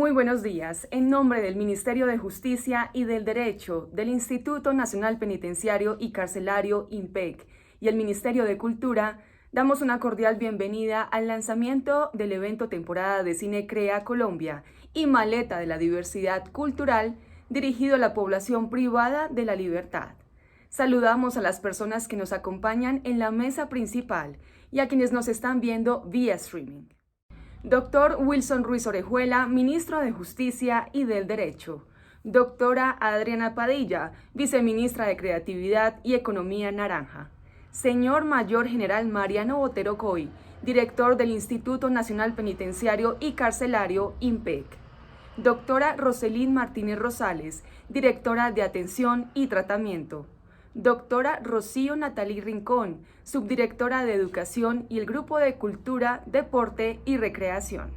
Muy buenos días. En nombre del Ministerio de Justicia y del Derecho, del Instituto Nacional Penitenciario y Carcelario INPEC y el Ministerio de Cultura, damos una cordial bienvenida al lanzamiento del evento Temporada de Cine Crea Colombia y Maleta de la Diversidad Cultural dirigido a la población privada de la libertad. Saludamos a las personas que nos acompañan en la mesa principal y a quienes nos están viendo vía streaming. Doctor Wilson Ruiz Orejuela, Ministro de Justicia y del Derecho. Doctora Adriana Padilla, Viceministra de Creatividad y Economía Naranja. Señor Mayor General Mariano Botero Coy, Director del Instituto Nacional Penitenciario y Carcelario INPEC. Doctora Roselín Martínez Rosales, Directora de Atención y Tratamiento. Doctora Rocío Natalí Rincón, Subdirectora de Educación y el Grupo de Cultura, Deporte y Recreación.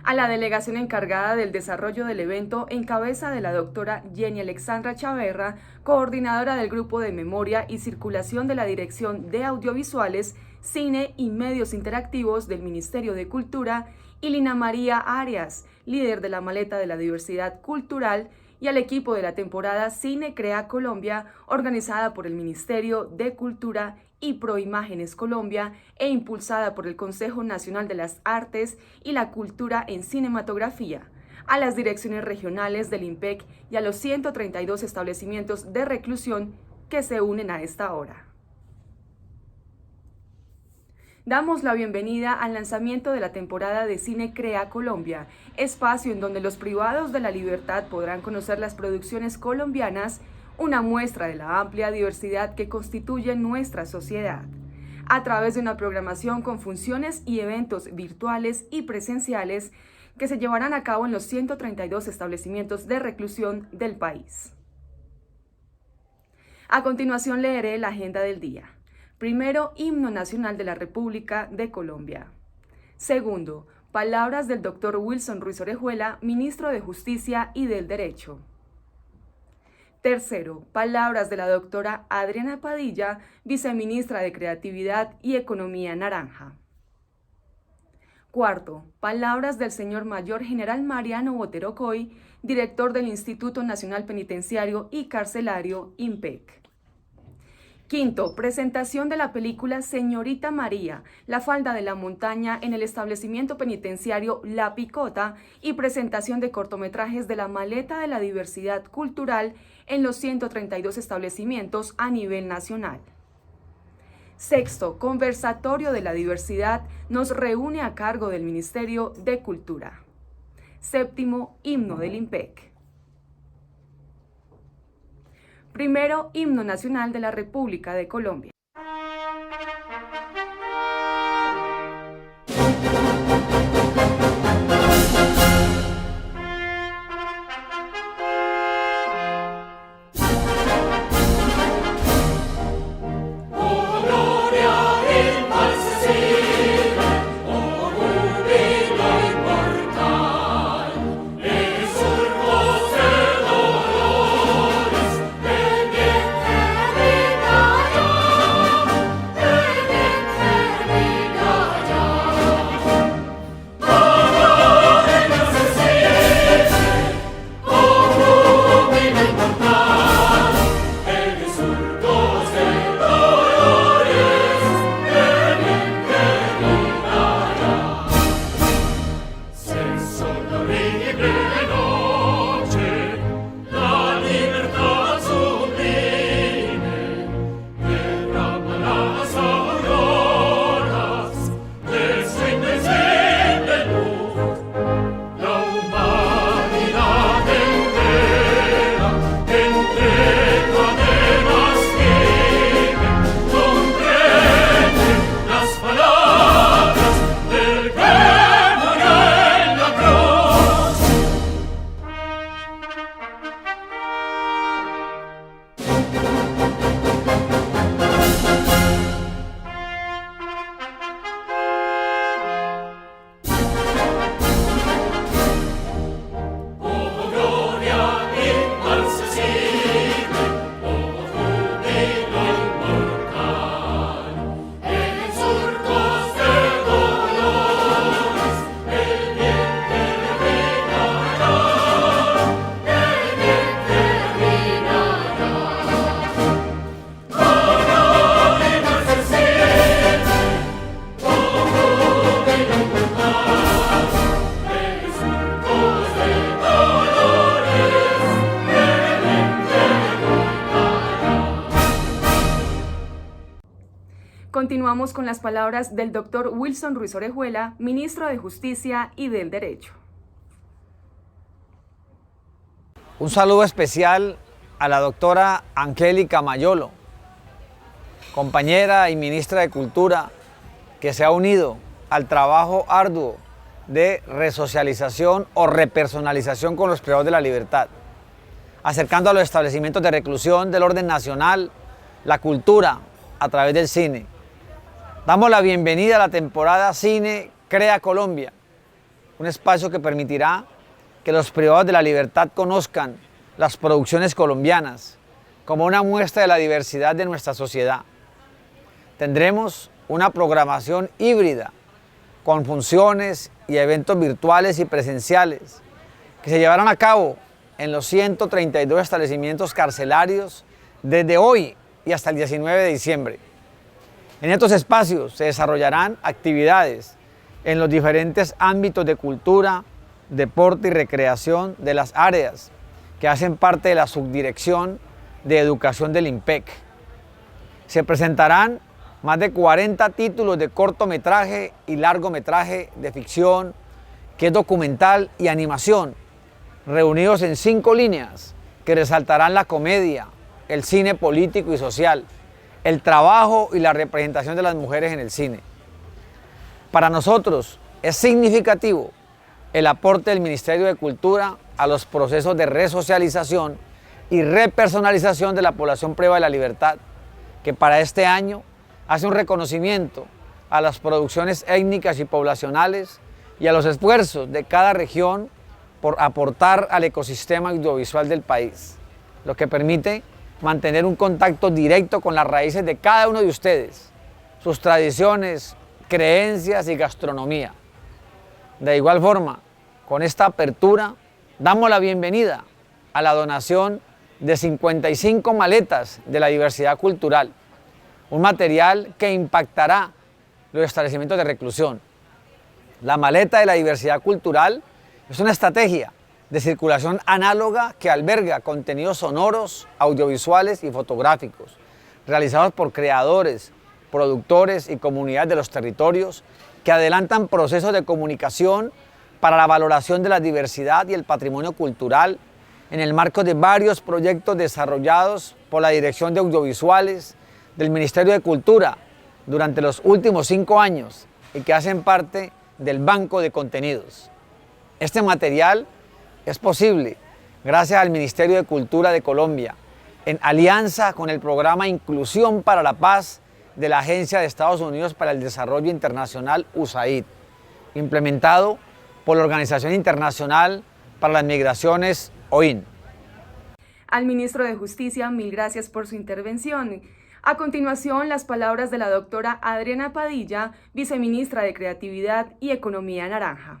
A la delegación encargada del desarrollo del evento en cabeza de la doctora Jenny Alexandra Chaverra, coordinadora del Grupo de Memoria y Circulación de la Dirección de Audiovisuales, Cine y Medios Interactivos del Ministerio de Cultura, y Lina María Arias, líder de la Maleta de la Diversidad Cultural, y al equipo de la temporada Cine Crea Colombia, organizada por el Ministerio de Cultura y Proimágenes Colombia e impulsada por el Consejo Nacional de las Artes y la Cultura en Cinematografía, a las direcciones regionales del INPEC y a los 132 establecimientos de reclusión que se unen a esta hora. Damos la bienvenida al lanzamiento de la temporada de Cine Crea Colombia, espacio en donde los privados de la libertad podrán conocer las producciones colombianas, una muestra de la amplia diversidad que constituye nuestra sociedad, a través de una programación con funciones y eventos virtuales y presenciales que se llevarán a cabo en los 132 establecimientos de reclusión del país. A continuación leeré la agenda del día. Primero, himno nacional de la República de Colombia. Segundo, palabras del Dr. Wilson Ruiz Orejuela, Ministro de Justicia y del Derecho. Tercero, palabras de la doctora Adriana Padilla, Viceministra de Creatividad y Economía Naranja. Cuarto, palabras del señor Mayor General Mariano Botero Coy, Director del Instituto Nacional Penitenciario y Carcelario INPEC. Quinto, presentación de la película Señorita María, la falda de la montaña en el establecimiento penitenciario La Picota y presentación de cortometrajes de la Maleta de la Diversidad Cultural en los 132 establecimientos a nivel nacional. Sexto, conversatorio de la diversidad nos reúne a cargo del Ministerio de Cultura. Séptimo, himno del INPEC. Primero, himno nacional de la República de Colombia. Continuamos con las palabras del doctor Wilson Ruiz Orejuela, ministro de Justicia y del Derecho. Un saludo especial a la doctora Angélica Mayolo, compañera y ministra de Cultura, que se ha unido al trabajo arduo de resocialización o repersonalización con los privados de la libertad, acercando a los establecimientos de reclusión del orden nacional la cultura a través del cine. Damos la bienvenida a la temporada Cine Crea Colombia, un espacio que permitirá que los privados de la libertad conozcan las producciones colombianas como una muestra de la diversidad de nuestra sociedad. Tendremos una programación híbrida con funciones y eventos virtuales y presenciales que se llevarán a cabo en los 132 establecimientos carcelarios desde hoy y hasta el 19 de diciembre. En estos espacios se desarrollarán actividades en los diferentes ámbitos de cultura, deporte y recreación de las áreas que hacen parte de la Subdirección de Educación del IMPEC. Se presentarán más de 40 títulos de cortometraje y largometraje de ficción, que es documental y animación, reunidos en 5 líneas que resaltarán la comedia, el cine político y social, el trabajo y la representación de las mujeres en el cine. Para nosotros es significativo el aporte del Ministerio de Cultura a los procesos de resocialización y repersonalización de la población privada de la libertad, que para este año hace un reconocimiento a las producciones étnicas y poblacionales y a los esfuerzos de cada región por aportar al ecosistema audiovisual del país, lo que permite mantener un contacto directo con las raíces de cada uno de ustedes, sus tradiciones, creencias y gastronomía. De igual forma, con esta apertura, damos la bienvenida a la donación de 55 maletas de la diversidad cultural, un material que impactará los establecimientos de reclusión. La maleta de la diversidad cultural es una estrategia de circulación análoga que alberga contenidos sonoros, audiovisuales y fotográficos, realizados por creadores, productores y comunidades de los territorios que adelantan procesos de comunicación para la valoración de la diversidad y el patrimonio cultural en el marco de varios proyectos desarrollados por la Dirección de Audiovisuales del Ministerio de Cultura durante los últimos 5 años y que hacen parte del Banco de Contenidos. Este material es posible gracias al Ministerio de Cultura de Colombia, en alianza con el programa Inclusión para la Paz de la Agencia de Estados Unidos para el Desarrollo Internacional USAID, implementado por la Organización Internacional para las Migraciones OIN. Al ministro de Justicia, mil gracias por su intervención. A continuación, las palabras de la doctora Adriana Padilla, viceministra de Creatividad y Economía Naranja.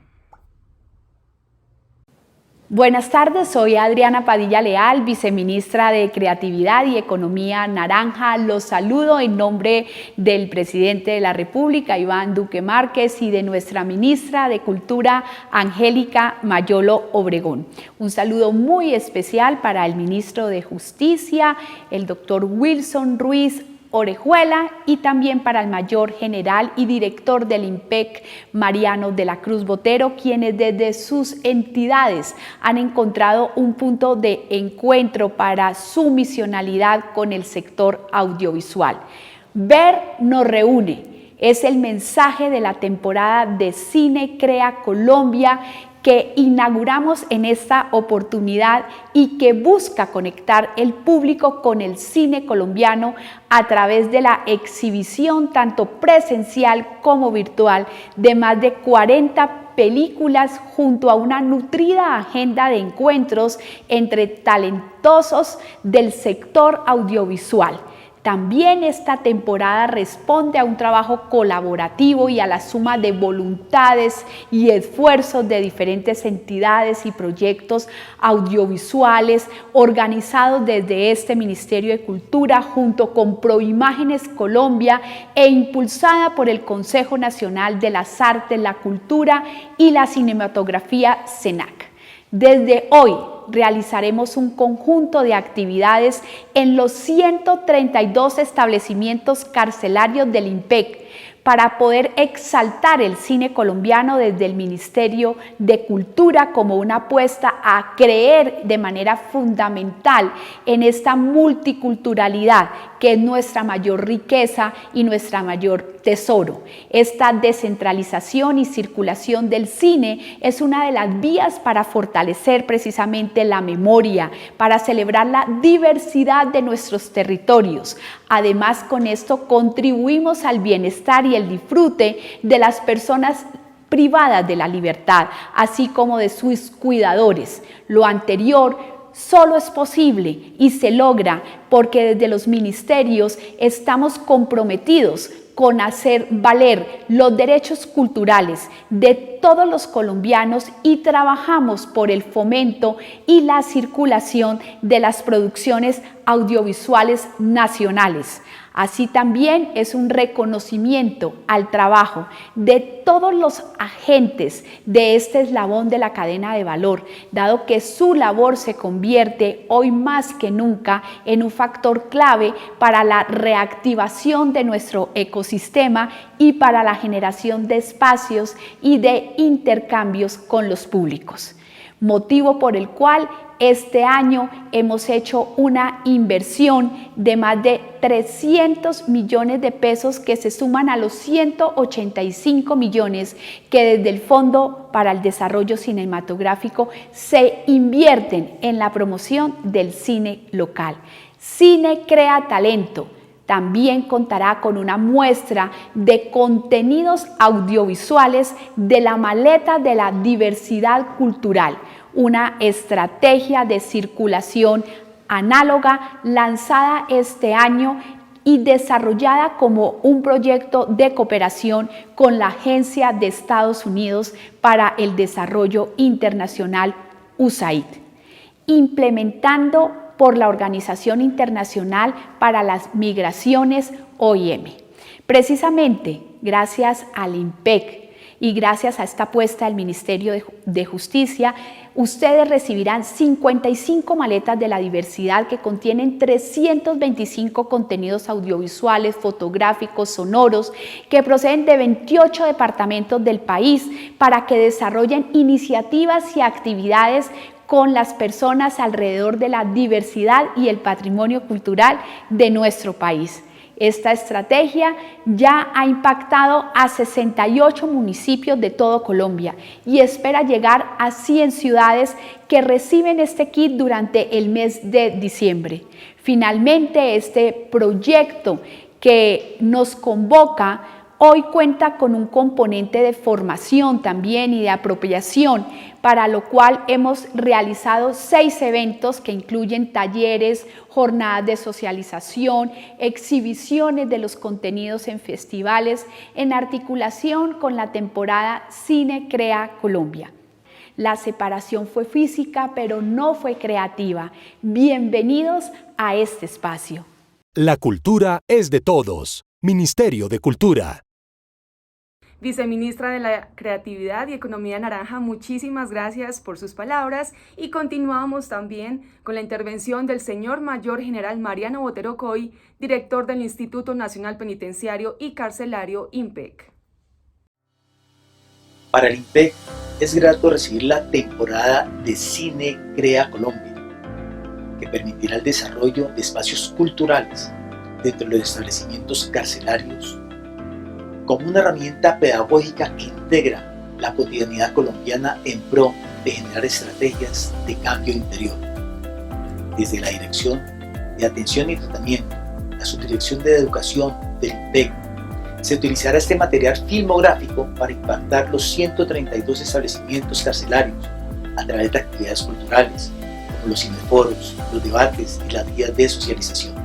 Buenas tardes, soy Adriana Padilla Leal, viceministra de Creatividad y Economía Naranja. Los saludo en nombre del presidente de la República, Iván Duque Márquez, y de nuestra ministra de Cultura, Angélica Mayolo Obregón. Un saludo muy especial para el ministro de Justicia, el doctor Wilson Ruiz Orejuela, y también para el mayor general y director del IMPEC, Mariano de la Cruz Botero, quienes desde sus entidades han encontrado un punto de encuentro para su misionalidad con el sector audiovisual. Ver nos reúne, es el mensaje de la temporada de Cine Crea Colombia, que inauguramos en esta oportunidad y que busca conectar el público con el cine colombiano a través de la exhibición tanto presencial como virtual de más de 40 películas junto a una nutrida agenda de encuentros entre talentosos del sector audiovisual. También esta temporada responde a un trabajo colaborativo y a la suma de voluntades y esfuerzos de diferentes entidades y proyectos audiovisuales organizados desde este Ministerio de Cultura junto con Proimágenes Colombia e impulsada por el Consejo Nacional de las Artes, la Cultura y la Cinematografía, CENAC. Desde hoy realizaremos un conjunto de actividades en los 132 establecimientos carcelarios del INPEC para poder exaltar el cine colombiano desde el Ministerio de Cultura como una apuesta a creer de manera fundamental en esta multiculturalidad que es nuestra mayor riqueza y nuestra mayor tesoro. Esta descentralización y circulación del cine es una de las vías para fortalecer precisamente la memoria, para celebrar la diversidad de nuestros territorios. Además, con esto contribuimos al bienestar y el disfrute de las personas privadas de la libertad, así como de sus cuidadores. Lo anterior solo es posible y se logra porque desde los ministerios estamos comprometidos con hacer valer los derechos culturales de todos los colombianos y trabajamos por el fomento y la circulación de las producciones audiovisuales nacionales. Así también es un reconocimiento al trabajo de todos los agentes de este eslabón de la cadena de valor, dado que su labor se convierte hoy más que nunca en un factor clave para la reactivación de nuestro ecosistema y para la generación de espacios y de intercambios con los públicos. Motivo por el cual este año hemos hecho una inversión de más de 300 millones de pesos que se suman a los 185 millones que desde el Fondo para el Desarrollo Cinematográfico se invierten en la promoción del cine local. Cine Crea Talento también contará con una muestra de contenidos audiovisuales de la maleta de la diversidad cultural, una estrategia de circulación análoga lanzada este año y desarrollada como un proyecto de cooperación con la Agencia de Estados Unidos para el Desarrollo Internacional USAID, implementando por la Organización Internacional para las Migraciones, OIM. Precisamente gracias al INPEC y gracias a esta apuesta del Ministerio de Justicia, ustedes recibirán 55 maletas de la diversidad que contienen 325 contenidos audiovisuales, fotográficos, sonoros, que proceden de 28 departamentos del país para que desarrollen iniciativas y actividades con las personas alrededor de la diversidad y el patrimonio cultural de nuestro país. Esta estrategia ya ha impactado a 68 municipios de todo Colombia y espera llegar a 100 ciudades que reciben este kit durante el mes de diciembre. Finalmente, este proyecto que nos convoca hoy cuenta con un componente de formación también y de apropiación, para lo cual hemos realizado 6 eventos que incluyen talleres, jornadas de socialización, exhibiciones de los contenidos en festivales, en articulación con la temporada Cine Crea Colombia. La separación fue física, pero no fue creativa. Bienvenidos a este espacio. La cultura es de todos. Ministerio de Cultura. Viceministra de la Creatividad y Economía Naranja, muchísimas gracias por sus palabras y continuamos también con la intervención del señor Mayor General Mariano Botero Coy, director del Instituto Nacional Penitenciario y Carcelario INPEC. Para el INPEC es grato recibir la temporada de Cine Crea Colombia, que permitirá el desarrollo de espacios culturales dentro de los establecimientos carcelarios como una herramienta pedagógica que integra la cotidianidad colombiana en pro de generar estrategias de cambio interior. Desde la Dirección de Atención y Tratamiento, la Subdirección de Educación del INPEC, se utilizará este material filmográfico para impactar los 132 establecimientos carcelarios a través de actividades culturales, como los cineforos, los debates y las guías de socialización.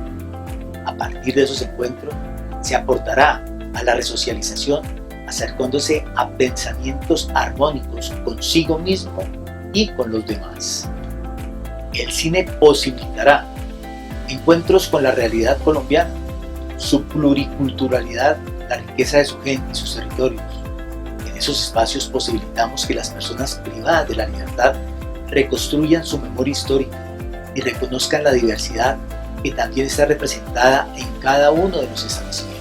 A partir de esos encuentros, se aportará a la resocialización, acercándose a pensamientos armónicos consigo mismo y con los demás. El cine posibilitará encuentros con la realidad colombiana, su pluriculturalidad, la riqueza de su gente y sus territorios. En esos espacios posibilitamos que las personas privadas de la libertad reconstruyan su memoria histórica y reconozcan la diversidad que también está representada en cada uno de los establecimientos.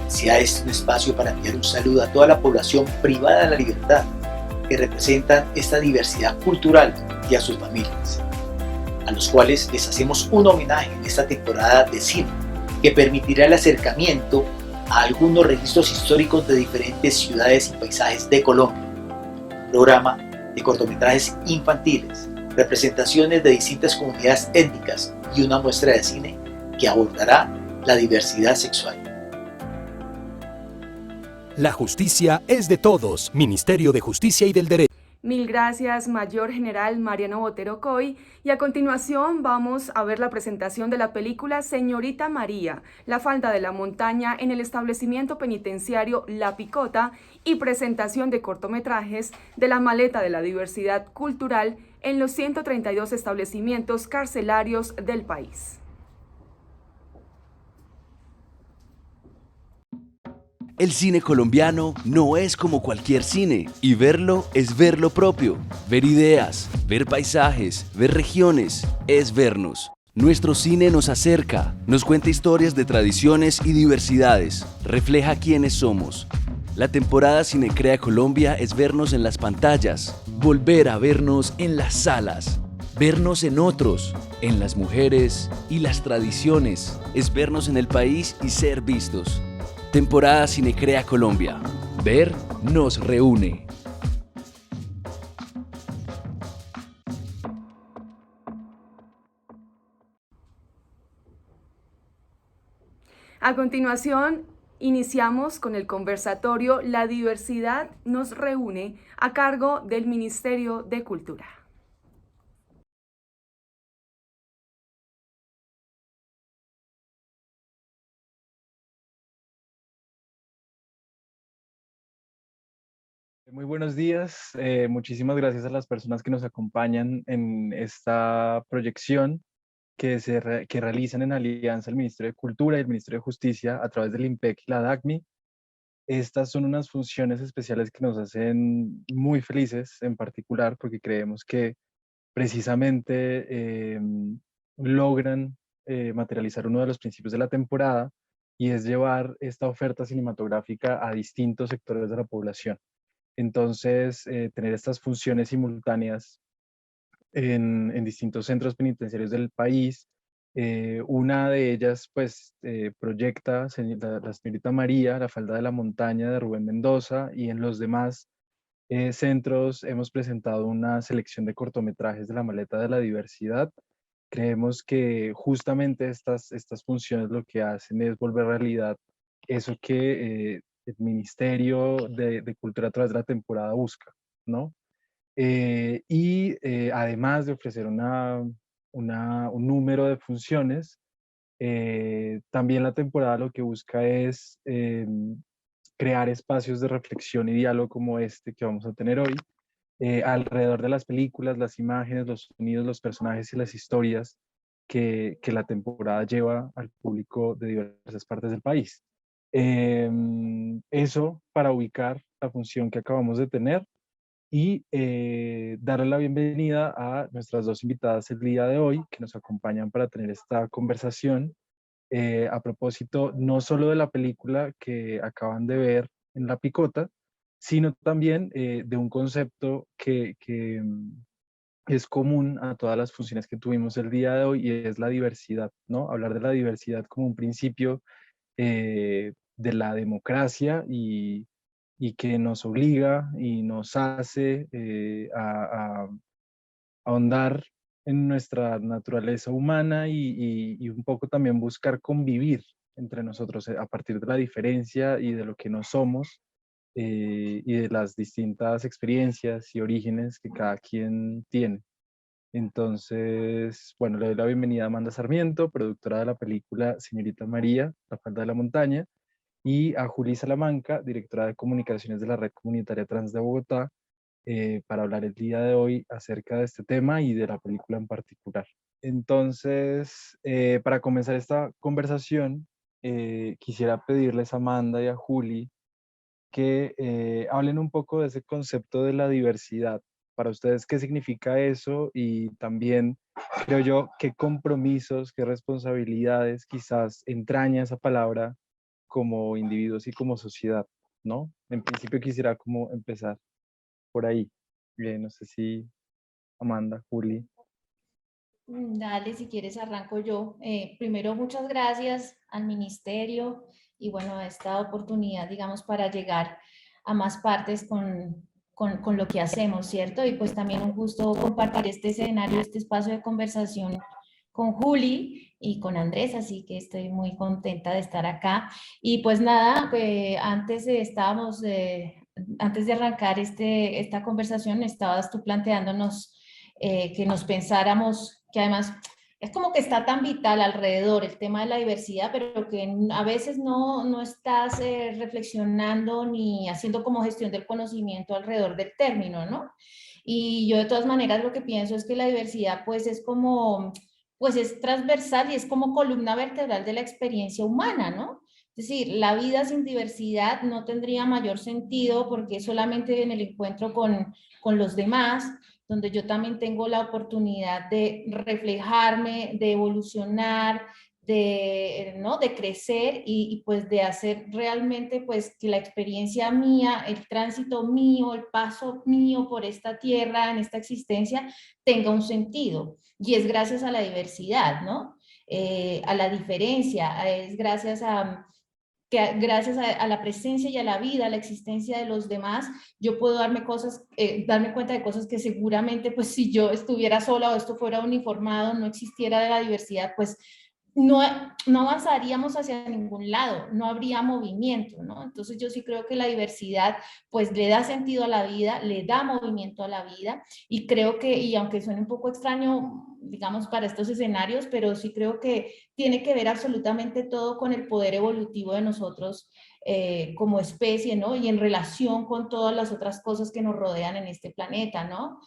Sea este un espacio para enviar un saludo a toda la población privada de la libertad que representan esta diversidad cultural y a sus familias, a los cuales les hacemos un homenaje en esta temporada de cine que permitirá el acercamiento a algunos registros históricos de diferentes ciudades y paisajes de Colombia, programa de cortometrajes infantiles, representaciones de distintas comunidades étnicas y una muestra de cine que abordará la diversidad sexual. La justicia es de todos. Ministerio de Justicia y del Derecho. Mil gracias, Mayor General Mariano Botero Coy. Y a continuación vamos a ver la presentación de la película Señorita María, la falda de la montaña en el establecimiento penitenciario La Picota y presentación de cortometrajes de la maleta de la diversidad cultural en los 132 establecimientos carcelarios del país. El cine colombiano no es como cualquier cine, y verlo es ver lo propio, ver ideas, ver paisajes, ver regiones, es vernos. Nuestro cine nos acerca, nos cuenta historias de tradiciones y diversidades, refleja quiénes somos. La temporada Cine Crea Colombia es vernos en las pantallas, volver a vernos en las salas, vernos en otros, en las mujeres y las tradiciones, es vernos en el país y ser vistos. Temporada Cine Crea Colombia. Ver nos reúne. A continuación, iniciamos con el conversatorio La diversidad nos reúne a cargo del Ministerio de Cultura. Muy buenos días, muchísimas gracias a las personas que nos acompañan en esta proyección que realizan en alianza el Ministerio de Cultura y el Ministerio de Justicia a través del IMPEC y la DACMI. Estas son unas funciones especiales que nos hacen muy felices, en particular porque creemos que precisamente logran materializar uno de los principios de la temporada, y es llevar esta oferta cinematográfica a distintos sectores de la población. Entonces, tener estas funciones simultáneas en distintos centros penitenciarios del país. Una de ellas, pues, proyecta la Señorita María, la falda de la montaña de Rubén Mendoza, y en los demás centros hemos presentado una selección de cortometrajes de la maleta de la diversidad. Creemos que justamente estas funciones lo que hacen es volver realidad eso que el Ministerio de Cultura a través de la temporada busca, ¿no? Además de ofrecer un número de funciones, también la temporada lo que busca es crear espacios de reflexión y diálogo como este que vamos a tener hoy, alrededor de las películas, las imágenes, los sonidos, los personajes y las historias que la temporada lleva al público de diversas partes del país. Eso para ubicar la función que acabamos de tener y darle la bienvenida a nuestras dos invitadas el día de hoy que nos acompañan para tener esta conversación a propósito no solo de la película que acaban de ver en La Picota, sino también de un concepto que es común a todas las funciones que tuvimos el día de hoy, y es la diversidad, ¿no? Hablar de la diversidad como un principio de la democracia y que nos obliga y nos hace a ahondar en nuestra naturaleza humana y un poco también buscar convivir entre nosotros a partir de la diferencia y de lo que no somos, y de las distintas experiencias y orígenes que cada quien tiene. Entonces, bueno, le doy la bienvenida a Amanda Sarmiento, productora de la película Señorita María, La falda de la montaña, y a Juli Salamanca, directora de comunicaciones de la Red Comunitaria Trans de Bogotá, para hablar el día de hoy acerca de este tema y de la película en particular. Entonces, para comenzar esta conversación, quisiera pedirles a Amanda y a Juli que hablen un poco de ese concepto de la diversidad, para ustedes qué significa eso y también, creo yo, qué compromisos, qué responsabilidades quizás entraña esa palabra como individuos y como sociedad, ¿no? En principio quisiera como empezar por ahí. No sé si Amanda, Juli. Dale, si quieres arranco yo. Primero, muchas gracias al ministerio y bueno, a esta oportunidad, digamos, para llegar a más partes con lo que hacemos, ¿cierto? Y pues también un gusto compartir este escenario, este espacio de conversación con Juli y con Andrés, así que estoy muy contenta de estar acá. Y pues nada, antes de arrancar esta conversación, estabas tú planteándonos que nos pensáramos, que además es como que está tan vital alrededor el tema de la diversidad, pero que a veces no estás reflexionando ni haciendo como gestión del conocimiento alrededor del término, ¿no? Y yo de todas maneras lo que pienso es que la diversidad pues es como, pues es transversal y es como columna vertebral de la experiencia humana, ¿no? Es decir, la vida sin diversidad no tendría mayor sentido porque solamente en el encuentro con los demás, donde yo también tengo la oportunidad de reflejarme, de evolucionar, ¿no? De crecer y pues de hacer realmente pues que la experiencia mía, el tránsito mío, el paso mío por esta tierra, en esta existencia, tenga un sentido. Y es gracias a la diversidad, ¿no? A la diferencia, es gracias a que gracias a la presencia y a la vida, a la existencia de los demás, yo puedo darme cuenta de cosas que seguramente, pues si yo estuviera sola o esto fuera uniformado, no existiera la diversidad, pues no, no avanzaríamos hacia ningún lado, no habría movimiento, ¿no? Entonces yo sí creo que la diversidad pues le da sentido a la vida, le da movimiento a la vida y creo que, y aunque suene un poco extraño, digamos, para estos escenarios, pero sí creo que tiene que ver absolutamente todo con el poder evolutivo de nosotros como especie, ¿no? Y en relación con todas las otras cosas que nos rodean en este planeta, ¿no?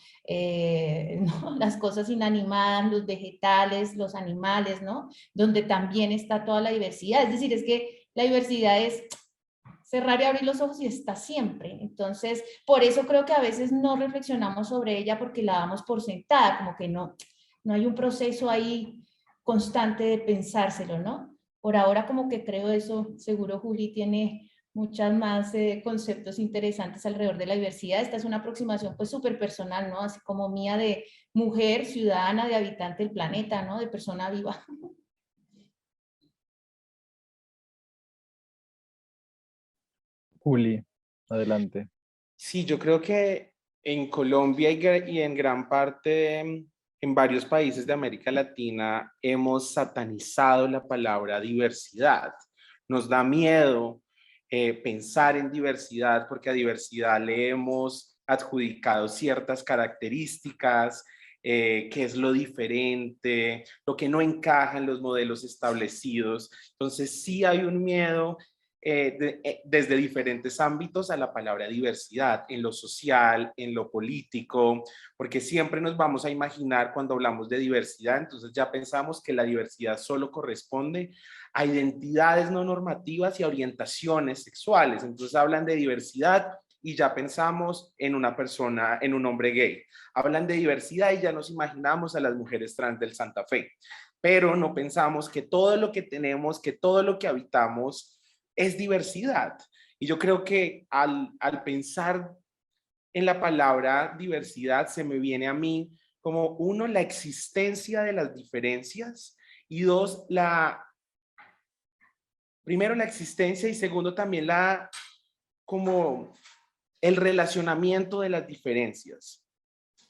¿No? Las cosas inanimadas, los vegetales, los animales, ¿no? Donde también está toda la diversidad. Es decir, es que la diversidad es cerrar y abrir los ojos y está siempre. Entonces, por eso creo que a veces no reflexionamos sobre ella porque la damos por sentada, como que no hay un proceso ahí constante de pensárselo, ¿no? Por ahora como que creo eso, seguro Juli tiene muchas más conceptos interesantes alrededor de la diversidad. Esta es una aproximación pues súper personal, ¿no? Así como mía de mujer, ciudadana, de habitante del planeta, ¿no? De persona viva. Juli, adelante. Sí, yo creo que en Colombia y en gran parte en varios países de América Latina hemos satanizado la palabra diversidad. Nos da miedo pensar en diversidad porque a diversidad le hemos adjudicado ciertas características, qué es lo diferente, lo que no encaja en los modelos establecidos. Entonces sí hay un miedo desde diferentes ámbitos a la palabra diversidad, en lo social, en lo político, porque siempre nos vamos a imaginar cuando hablamos de diversidad, entonces ya pensamos que la diversidad solo corresponde a identidades no normativas y a orientaciones sexuales, entonces hablan de diversidad y ya pensamos en una persona, en un hombre gay. Hablan de diversidad y ya nos imaginamos a las mujeres trans del Santa Fe, pero no pensamos que todo lo que tenemos, que todo lo que habitamos es diversidad. Y yo creo que al pensar en la palabra diversidad se me viene a mí como uno, la existencia de las diferencias y dos, primero la existencia y segundo también como el relacionamiento de las diferencias.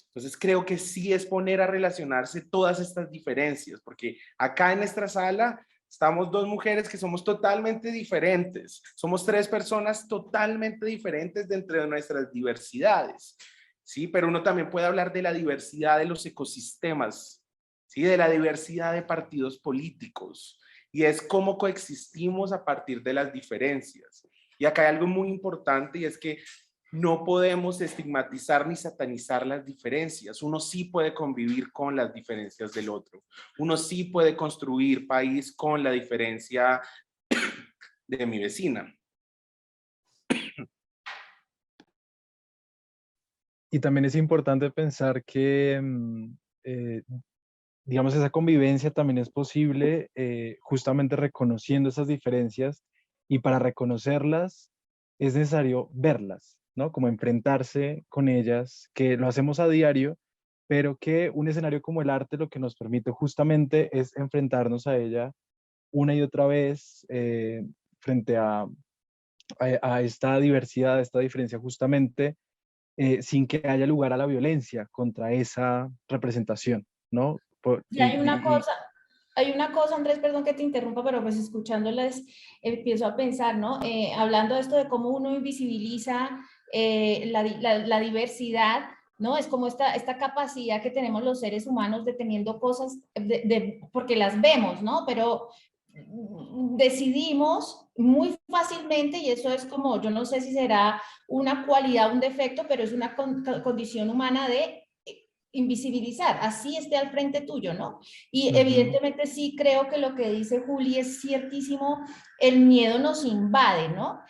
Entonces creo que sí es poner a relacionarse todas estas diferencias, porque acá en nuestra sala estamos dos mujeres que somos totalmente diferentes. Somos tres personas totalmente diferentes dentro de nuestras diversidades. Sí, pero uno también puede hablar de la diversidad de los ecosistemas, ¿sí? De la diversidad de partidos políticos. Y es cómo coexistimos a partir de las diferencias. Y acá hay algo muy importante y es que no podemos estigmatizar ni satanizar las diferencias. Uno sí puede convivir con las diferencias del otro. Uno sí puede construir país con la diferencia de mi vecina. Y también es importante pensar que, digamos, esa convivencia también es posible justamente reconociendo esas diferencias, y para reconocerlas es necesario verlas, ¿no? Como enfrentarse con ellas, que lo hacemos a diario, pero que un escenario como el arte lo que nos permite justamente es enfrentarnos a ella una y otra vez frente a esta diversidad, a esta diferencia justamente, sin que haya lugar a la violencia contra esa representación, ¿no? Y hay una cosa, Andrés, perdón que te interrumpa, pero pues escuchándoles empiezo a pensar, ¿no? Hablando de esto de cómo uno invisibiliza la diversidad, ¿no? Es como esta capacidad que tenemos los seres humanos de teniendo cosas, porque las vemos, ¿no? Pero decidimos muy fácilmente, y eso es como, yo no sé si será una cualidad o un defecto, pero es una condición humana de invisibilizar, así esté al frente tuyo, ¿no? Y evidentemente sí creo que lo que dice Juli es ciertísimo, el miedo nos invade, ¿no?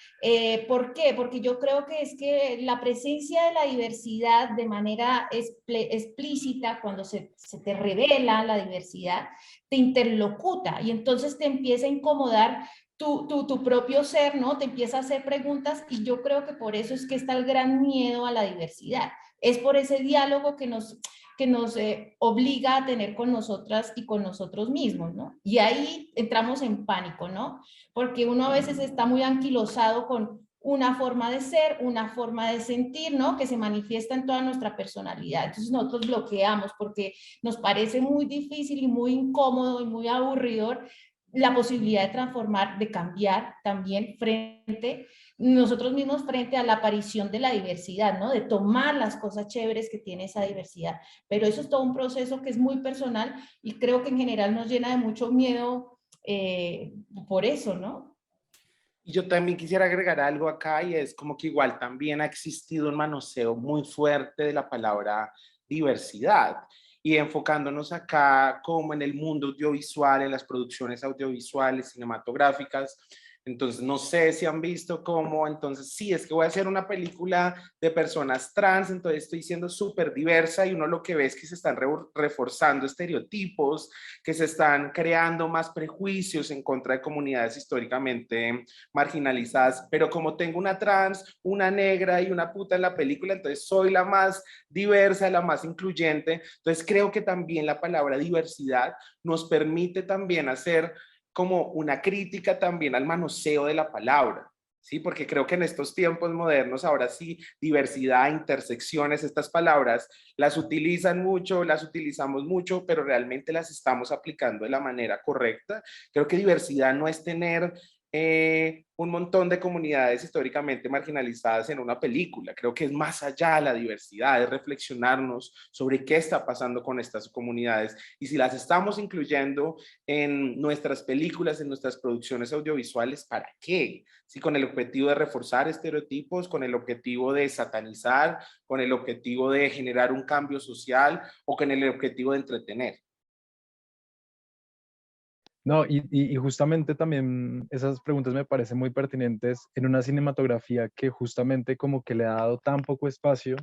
¿Por qué? Porque yo creo que es que la presencia de la diversidad de manera explícita, cuando se te revela la diversidad, te interlocuta y entonces te empieza a incomodar tu propio ser, ¿no? Te empieza a hacer preguntas, y yo creo que por eso es que está el gran miedo a la diversidad. Es por ese diálogo que nos obliga a tener con nosotras y con nosotros mismos, ¿no? Y ahí entramos en pánico, ¿no? Porque uno a veces está muy anquilosado con una forma de ser, una forma de sentir, ¿no? Que se manifiesta en toda nuestra personalidad. Entonces nosotros bloqueamos porque nos parece muy difícil y muy incómodo y muy aburridor la posibilidad de transformar, de cambiar también frente nosotros mismos frente a la aparición de la diversidad, ¿no? De tomar las cosas chéveres que tiene esa diversidad. Pero eso es todo un proceso que es muy personal y creo que en general nos llena de mucho miedo por eso, ¿no? Y yo también quisiera agregar algo acá, y es como que igual también ha existido un manoseo muy fuerte de la palabra diversidad, y enfocándonos acá como en el mundo audiovisual, en las producciones audiovisuales, cinematográficas. Entonces, no sé si han visto cómo, entonces, sí, es que voy a hacer una película de personas trans, entonces estoy siendo súper diversa, y uno lo que ve es que se están reforzando estereotipos, que se están creando más prejuicios en contra de comunidades históricamente marginalizadas, pero como tengo una trans, una negra y una puta en la película, entonces soy la más diversa, la más incluyente. Entonces creo que también la palabra diversidad nos permite también hacer como una crítica también al manoseo de la palabra. Sí, porque creo que en estos tiempos modernos, ahora sí, diversidad, intersecciones, estas palabras las utilizan mucho, las utilizamos mucho, pero realmente las estamos aplicando de la manera correcta. Creo que diversidad no es tener un montón de comunidades históricamente marginalizadas en una película. Creo que es más allá de la diversidad, es reflexionarnos sobre qué está pasando con estas comunidades y si las estamos incluyendo en nuestras películas, en nuestras producciones audiovisuales, ¿para qué? Sí, con el objetivo de reforzar estereotipos, con el objetivo de satanizar, con el objetivo de generar un cambio social o con el objetivo de entretener. No, y justamente también esas preguntas me parecen muy pertinentes en una cinematografía que justamente como que le ha dado tan poco espacio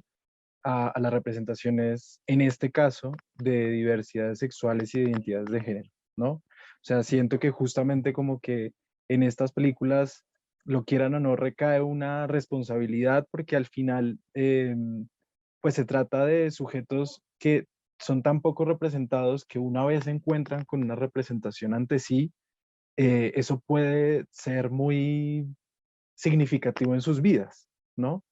a las representaciones, en este caso, de diversidades sexuales y de identidades de género, ¿no? O sea, siento que justamente como que en estas películas, lo quieran o no, recae una responsabilidad porque al final, pues se trata de sujetos que son tan poco representados que una vez se encuentran con una representación ante sí, eso puede ser muy significativo en sus vidas, ¿no?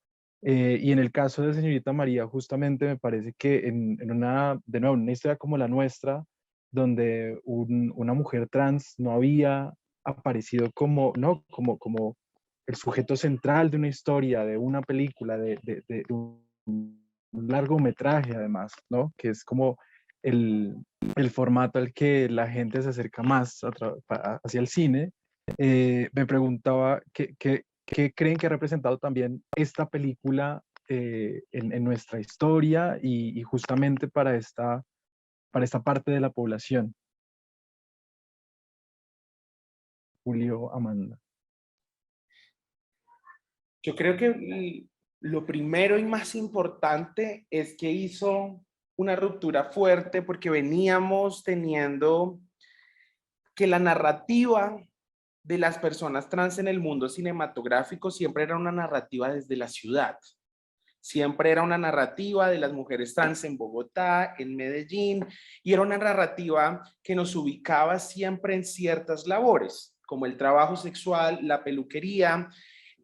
Y en el caso de Señorita María, justamente me parece que en una, de nuevo, una historia como la nuestra, donde una mujer trans no había aparecido como, ¿no? Como el sujeto central de una historia, de una película, de un largometraje además, ¿no? Que es como el, el formato al que la gente se acerca más hacia el cine. Me preguntaba qué creen que ha representado también esta película en nuestra historia y justamente para esta parte de la población. Julio, Amanda. Yo creo que Lo primero y más importante es que hizo una ruptura fuerte porque veníamos teniendo que la narrativa de las personas trans en el mundo cinematográfico siempre era una narrativa desde la ciudad. Siempre era una narrativa de las mujeres trans en Bogotá, en Medellín, y era una narrativa que nos ubicaba siempre en ciertas labores, como el trabajo sexual, la peluquería,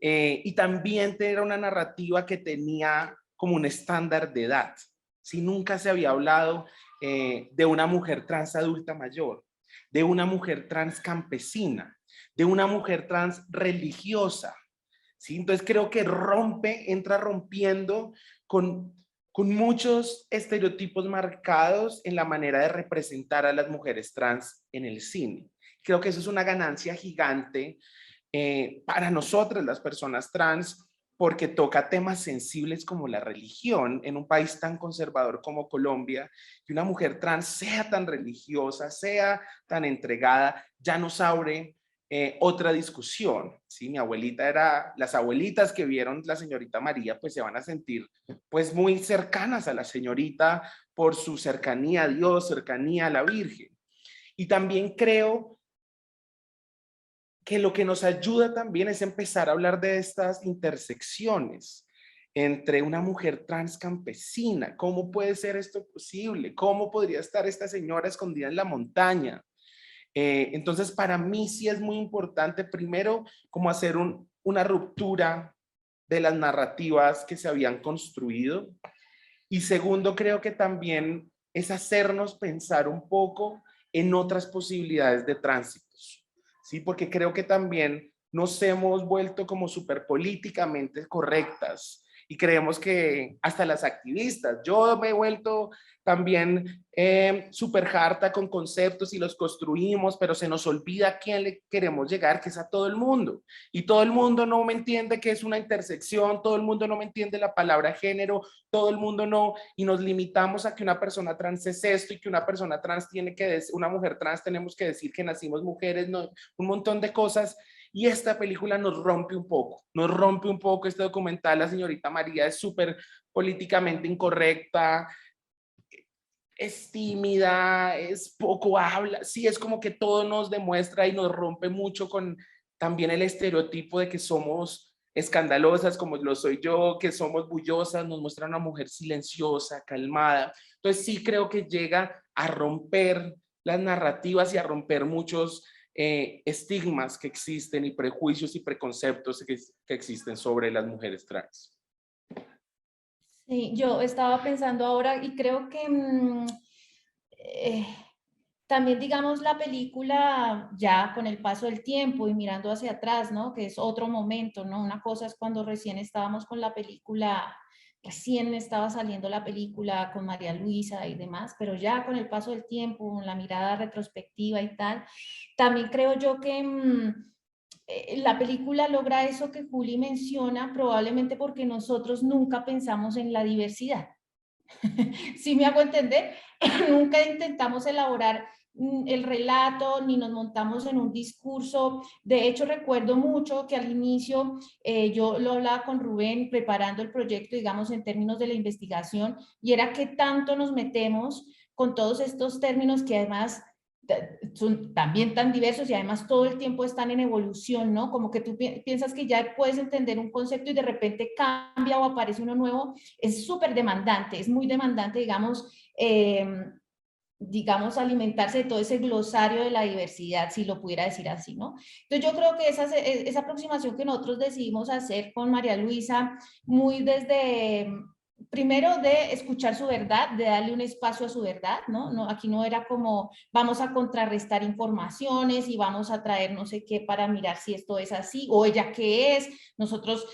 y también era una narrativa que tenía como un estándar de edad. Si nunca se había hablado de una mujer trans adulta mayor, de una mujer trans campesina, de una mujer trans religiosa, ¿sí? Entonces creo que entra rompiendo con muchos estereotipos marcados en la manera de representar a las mujeres trans en el cine. Creo que eso es una ganancia gigante para nosotras, las personas trans, porque toca temas sensibles como la religión en un país tan conservador como Colombia, y una mujer trans sea tan religiosa, sea tan entregada, ya nos abre otra discusión, ¿sí? Mi abuelita las abuelitas que vieron la señorita María, pues se van a sentir pues muy cercanas a la señorita por su cercanía a Dios, cercanía a la Virgen. Y también creo que lo que nos ayuda también es empezar a hablar de estas intersecciones entre una mujer trans campesina. ¿Cómo puede ser esto posible? ¿Cómo podría estar esta señora escondida en la montaña? Entonces, para mí sí es muy importante, primero, como hacer una ruptura de las narrativas que se habían construido. Y segundo, creo que también es hacernos pensar un poco en otras posibilidades de tránsitos, ¿sí? Porque creo que también nos hemos vuelto como súper políticamente correctas y creemos que hasta las activistas, yo me he vuelto también súper harta con conceptos y los construimos, pero se nos olvida a quién le queremos llegar, que es a todo el mundo. Y todo el mundo no me entiende que es una intersección, todo el mundo no me entiende la palabra género, todo el mundo no, y nos limitamos a que una persona trans es esto y que una persona trans tiene que decir, una mujer trans tenemos que decir que nacimos mujeres, no, un montón de cosas. Y esta película nos rompe un poco este documental. La señorita María es súper políticamente incorrecta, es tímida, es poco habla, sí, es como que todo nos demuestra y nos rompe mucho con también el estereotipo de que somos escandalosas como lo soy yo, que somos bullosas, nos muestra una mujer silenciosa, calmada. Entonces sí creo que llega a romper las narrativas y a romper muchos estigmas que existen y prejuicios y preconceptos que existen sobre las mujeres trans. Sí, yo estaba pensando ahora y creo que también, digamos, la película ya con el paso del tiempo y mirando hacia atrás, ¿no? Que es otro momento, ¿no? Una cosa es cuando recién estábamos con la película, recién estaba saliendo la película con María Luisa y demás, pero ya con el paso del tiempo, con la mirada retrospectiva y tal, también creo yo que la película logra eso que Juli menciona, probablemente porque nosotros nunca pensamos en la diversidad. ¿Sí me hago entender? Nunca intentamos elaborar el relato, ni nos montamos en un discurso. De hecho, recuerdo mucho que al inicio yo lo hablaba con Rubén preparando el proyecto, digamos, en términos de la investigación, y era que tanto nos metemos con todos estos términos que además son también tan diversos y además todo el tiempo están en evolución, ¿no? Como que tú piensas que ya puedes entender un concepto y de repente cambia o aparece uno nuevo. Es súper demandante, es muy demandante, digamos, alimentarse de todo ese glosario de la diversidad, si lo pudiera decir así, ¿no? Entonces yo creo que esa aproximación que nosotros decidimos hacer con María Luisa, muy desde primero de escuchar su verdad, de darle un espacio a su verdad, ¿no? No, aquí no era como vamos a contrarrestar informaciones y vamos a traer no sé qué para mirar si esto es así, o ella qué es, nosotros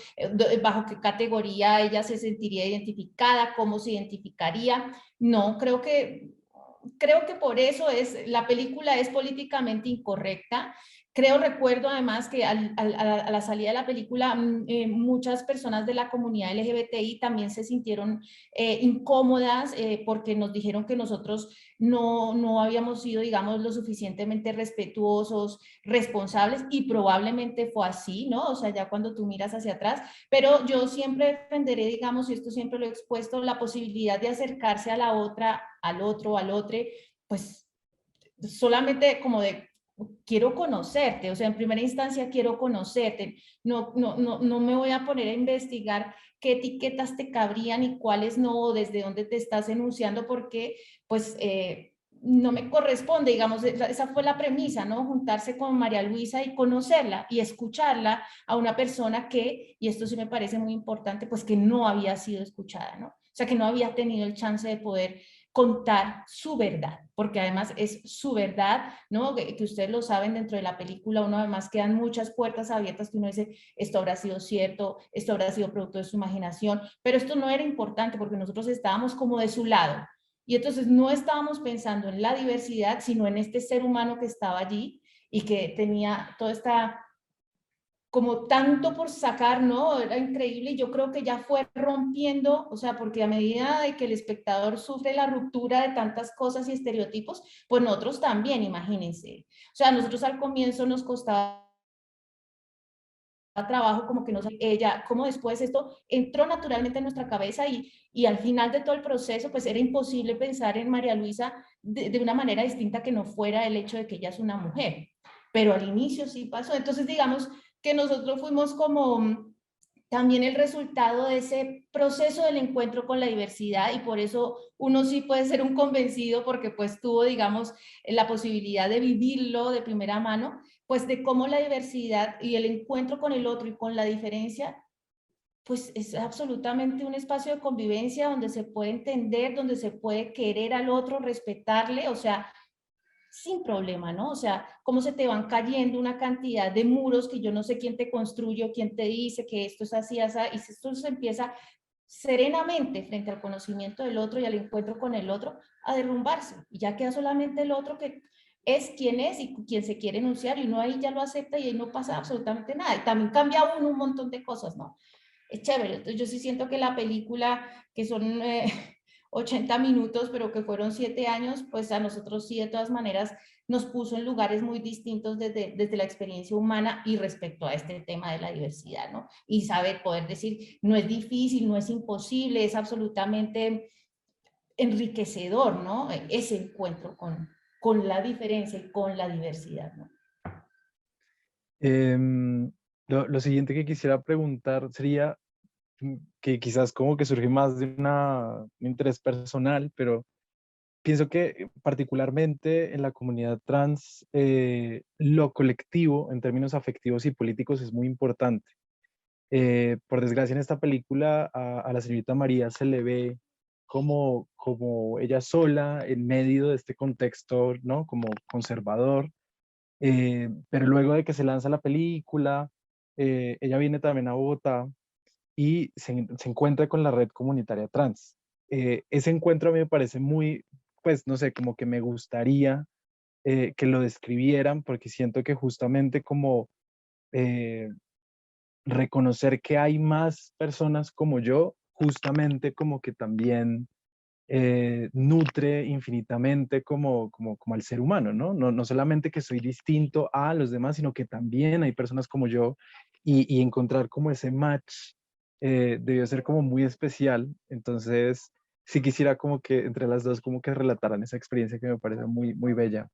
bajo qué categoría ella se sentiría identificada, cómo se identificaría. No, creo que por eso la película es políticamente incorrecta. recuerdo además que a la salida de la película muchas personas de la comunidad LGBTI también se sintieron incómodas porque nos dijeron que nosotros no habíamos sido, digamos, lo suficientemente respetuosos, responsables, y probablemente fue así, ¿no? O sea, ya cuando tú miras hacia atrás, pero yo siempre defenderé, digamos, y esto siempre lo he expuesto, la posibilidad de acercarse a la otra, al otro, al otro, pues solamente como de quiero conocerte, o sea, en primera instancia quiero conocerte, no me voy a poner a investigar qué etiquetas te cabrían y cuáles no, desde dónde te estás enunciando, porque pues no me corresponde, digamos, esa fue la premisa, ¿no? Juntarse con María Luisa y conocerla y escucharla a una persona que, y esto sí me parece muy importante, pues que no había sido escuchada, ¿no? O sea, que no había tenido el chance de poder contar su verdad, porque además es su verdad, ¿no? Que ustedes lo saben, dentro de la película uno además quedan muchas puertas abiertas que uno dice, esto habrá sido cierto, esto habrá sido producto de su imaginación, pero esto no era importante porque nosotros estábamos como de su lado, y entonces no estábamos pensando en la diversidad, sino en este ser humano que estaba allí y que tenía toda esta como tanto por sacar, ¿no? Era increíble, y yo creo que ya fue rompiendo, o sea, porque a medida de que el espectador sufre la ruptura de tantas cosas y estereotipos, pues nosotros también, imagínense. O sea, nosotros al comienzo nos costaba trabajo, como que no sé, ella, como después esto entró naturalmente en nuestra cabeza, y al final de todo el proceso, pues era imposible pensar en María Luisa de una manera distinta que no fuera el hecho de que ella es una mujer. Pero al inicio sí pasó. Entonces, digamos que nosotros fuimos como también el resultado de ese proceso del encuentro con la diversidad, y por eso uno sí puede ser un convencido porque pues tuvo, digamos, la posibilidad de vivirlo de primera mano, pues de cómo la diversidad y el encuentro con el otro y con la diferencia, pues es absolutamente un espacio de convivencia donde se puede entender, donde se puede querer al otro, respetarle, o sea, sin problema, ¿no? O sea, cómo se te van cayendo una cantidad de muros que yo no sé quién te construye o quién te dice que esto es así, así, y si esto se empieza serenamente frente al conocimiento del otro y al encuentro con el otro a derrumbarse, y ya queda solamente el otro que es quien es y quien se quiere enunciar, y uno ahí ya lo acepta y ahí no pasa absolutamente nada, y también cambia uno un montón de cosas, ¿no? Es chévere. Entonces yo sí siento que la película, que son 80 minutos, pero que fueron 7 años, pues a nosotros sí de todas maneras nos puso en lugares muy distintos desde la experiencia humana y respecto a este tema de la diversidad, ¿no? Y saber poder decir, no es difícil, no es imposible, es absolutamente enriquecedor, ¿no? Ese encuentro con la diferencia y con la diversidad, ¿no? Lo siguiente que quisiera preguntar sería que quizás como que surge más de un interés personal, pero pienso que particularmente en la comunidad trans, lo colectivo en términos afectivos y políticos es muy importante. Por desgracia, en esta película a la señorita María se le ve como ella sola en medio de este contexto, ¿no? Como conservador. Pero luego de que se lanza la película, ella viene también a Bogotá y se encuentra con la red comunitaria trans. Ese encuentro a mí me parece muy, pues no sé, como que me gustaría que lo describieran, porque siento que justamente como eh, reconocer que hay más personas como yo, justamente como que también nutre infinitamente como al ser humano, ¿no? No solamente que soy distinto a los demás, sino que también hay personas como yo, y encontrar como ese match debió ser como muy especial. Entonces, sí quisiera como que entre las dos como que relataran esa experiencia que me parece muy, muy bella.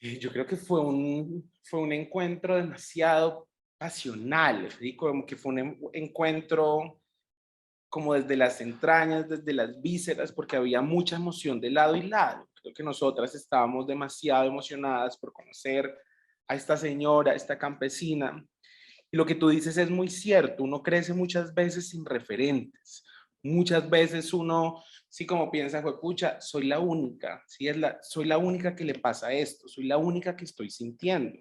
Yo creo que fue un encuentro demasiado pasional, ¿sí? Como que fue un encuentro como desde las entrañas, desde las vísceras, porque había mucha emoción de lado y lado. Creo que nosotras estábamos demasiado emocionadas por conocer a esta señora, a esta campesina. Y lo que tú dices es muy cierto, uno crece muchas veces sin referentes. Muchas veces uno, sí, como piensa, pucha, soy la única, ¿sí? Soy la única que le pasa esto, soy la única que estoy sintiendo.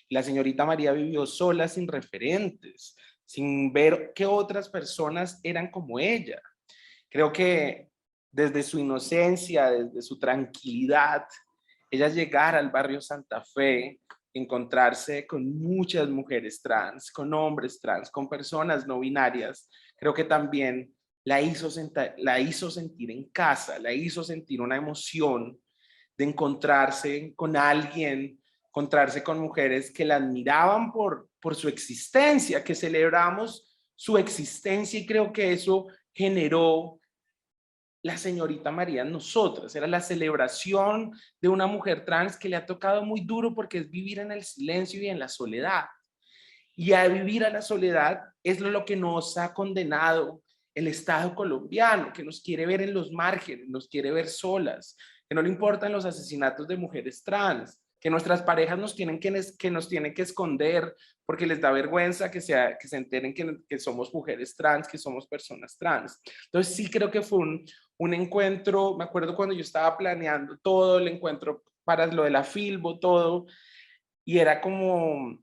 Y la señorita María vivió sola, sin referentes, sin ver que otras personas eran como ella. Creo que desde su inocencia, desde su tranquilidad, ella llegar al barrio Santa Fe, encontrarse con muchas mujeres trans, con hombres trans, con personas no binarias, creo que también la hizo sentir en casa, la hizo sentir una emoción de encontrarse con alguien, encontrarse con mujeres que la admiraban por su existencia, que celebramos su existencia, y creo que eso generó la señorita María en nosotras. Era la celebración de una mujer trans que le ha tocado muy duro, porque es vivir en el silencio y en la soledad. Y a vivir a la soledad es lo que nos ha condenado el Estado colombiano, que nos quiere ver en los márgenes, nos quiere ver solas, que no le importan los asesinatos de mujeres trans, que nuestras parejas nos tienen que esconder porque les da vergüenza que se enteren que somos mujeres trans, que somos personas trans. Entonces sí creo que fue un encuentro. Me acuerdo cuando yo estaba planeando todo el encuentro para lo de la Filbo, todo, y era como